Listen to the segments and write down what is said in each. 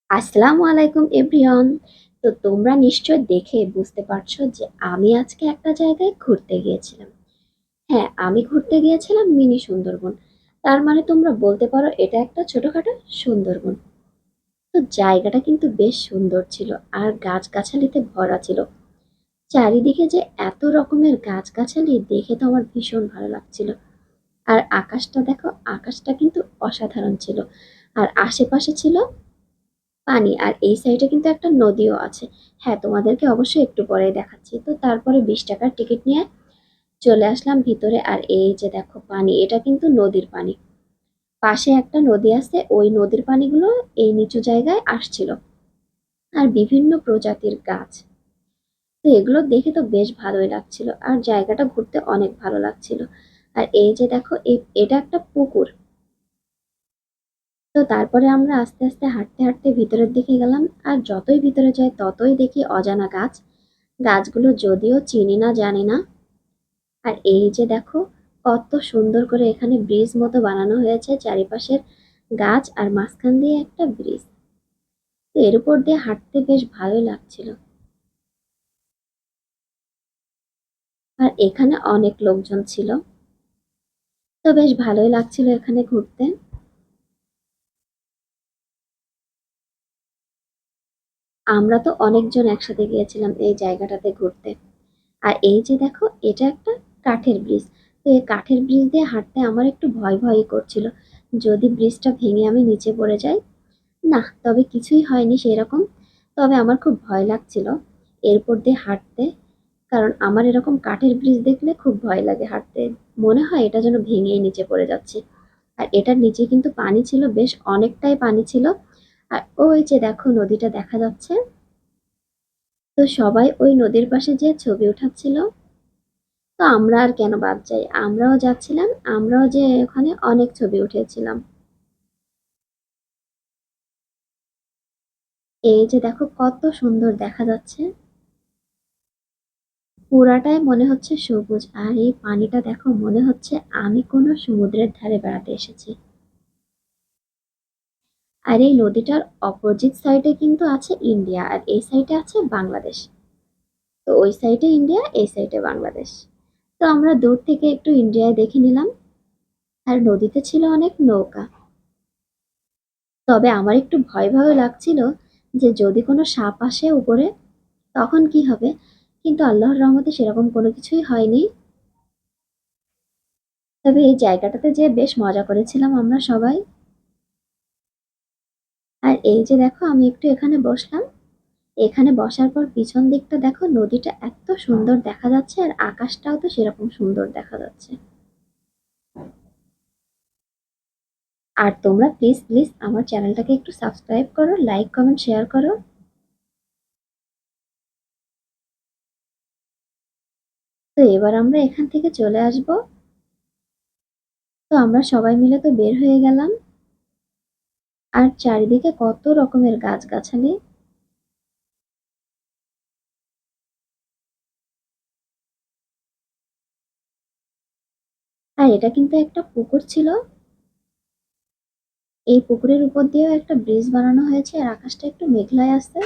আসসালামু আলাইকুম এভরিওয়ান। তো তোমরা নিশ্চয় দেখে বুঝতে পারছো যে আমি আজকে একটা জায়গায় ঘুরতে গিয়েছিলাম। হ্যাঁ, আমি ঘুরতে গিয়েছিলাম মিনি সুন্দরবন। তার মানে তোমরা বলতে পারো এটা একটা ছোটখাটো সুন্দরবন। তো জায়গাটা কিন্তু বেশ সুন্দর ছিল আর গাছগাছালিতে ভরা ছিল। চারিদিকে যে এত রকমের গাছগাছালি দেখে তো আমার ভীষণ ভালো লাগছিল। আর আকাশটা দেখো, আকাশটা কিন্তু অসাধারণ ছিল। আর আশেপাশে ছিল পানি, আর এই সাইডে কিন্তু একটা নদীও আছে। হ্যাঁ, তোমাদেরকে অবশ্যই একটু পরেই দেখাচ্ছি। তো তারপরে 20 টাকার টিকিট নিয়ে চলে আসলাম ভিতরে। আর এই যে দেখো পানি, এটা কিন্তু নদীর পানি। পাশে একটা নদী আছে, ওই নদীর পানিগুলো এই নিচু জায়গায় আসছিল। আর বিভিন্ন প্রজাতির গাছ। তো এগুলো দেখে তো বেশ ভালোই লাগছিল আর জায়গাটা ঘুরতে অনেক ভালো লাগছিল। আর এই যে দেখো, এটা একটা পুকুর। তো তারপরে আমরা আস্তে আস্তে হাঁটতে হাঁটতে ভিতরের দিকে গেলাম। আর যতই ভিতরে যাই ততই দেখি অজানা গাছ। গাছগুলো যদিও চিনি না, জানি না। আর এই যে দেখো, কত সুন্দর করে এখানে ব্রিজ মতো বানানো হয়েছে, চারিপাশের গাছ আর মাঝখান দিয়ে একটা ব্রিজ। তো এর উপর দিয়ে হাঁটতে বেশ ভালোই লাগছিল। আর এখানে অনেক লোকজন ছিল। তো বেশ ভালোই লাগছিল এখানে ঘুরতে। আমরা তো অনেকজন একসাথে গিয়েছিলাম এই জায়গাটাতে ঘুরতে। আর এই যে দেখো, এটা একটা কাঠের ব্রিজ। তো এই কাঠের ব্রিজ দিয়ে হাঁটতে আমার একটু ভয় ভয়ই করছিল, যদি ব্রিজটা ভেঙে আমি নিচে পড়ে যাই। না, তবে কিছুই হয়নি সেরকম। তবে আমার খুব ভয় লাগছিল এরপর দিয়ে হাঁটতে, কারণ আমার এরকম কাঠের ব্রিজ দেখলে খুব ভয় লাগে হাঁটতে। মনে হয় এটা যেন ভেঙেই নিচে পড়ে যাচ্ছে। আর এটার নিচে কিন্তু পানি ছিল, বেশ অনেকটাই পানি ছিল। আর ওই যে দেখো নদীটা দেখা যাচ্ছে। তো সবাই ওই নদীর পাশে যে ছবি উঠাচ্ছিল। তো আমরা আর কেন বাদ যাই, আমরাও যাচ্ছিলাম, আমরাও যে ওখানে অনেক ছবি উঠেছিলাম। এই যে দেখো কত সুন্দর দেখা যাচ্ছে। পুরাটাই মনে হচ্ছে সবুজ, আর এই পানিটা দেখো, মনে হচ্ছে আমি কোনো সমুদ্রের ধারে বেড়াতে এসেছি। আর এই নদীটার অপোজিট সাইডে কিন্তু আছে ইন্ডিয়া, আর এই সাইডে আছে বাংলাদেশ। তো ওই সাইডে ইন্ডিয়া, এই সাইডে বাংলাদেশ। তো আমরা দূর থেকে একটু ইন্ডিয়ায় দেখে নিলাম। আর নদীতে ছিল অনেক নৌকা। তবে আমার একটু ভয় ভয় লাগছিল যে যদি কোনো সাপ আসে উপরে, তখন কি হবে। কিন্তু আল্লাহর রহমতে সেরকম কোনো কিছুই হয়নি। তবে এই জায়গাটাতে যে বেশ মজা করেছিলাম আমরা সবাই। আর এই যে দেখো, আমি একটু এখানে বসলাম। এখানে বসার পর পিছন দিকটা দেখো, নদীটা এত সুন্দর দেখা যাচ্ছে আর আকাশটাও তো সেরকম সুন্দর দেখা যাচ্ছে। আর তোমরা প্লিজ প্লিজ আমার চ্যানেলটাকে একটু সাবস্ক্রাইব করো, লাইক কমেন্ট শেয়ার করো। তো এবার আমরা এখান থেকে চলে আসব। তো আমরা সবাই মিলে তো বের হয়ে গেলাম। আর চারিদিকে কত রকমের গাছগাছালি। আর এটা কিন্তু একটা পুকুর ছিল। এই পুকুরের উপর দিয়েও একটা ব্রিজ বানানো হয়েছে আর আকাশটা একটু মেঘলায় আছে।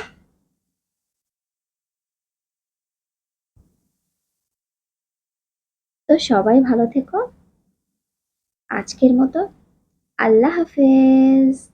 তো সবাই ভালো থেকো। আজকের মতো আল্লাহ হাফেজ।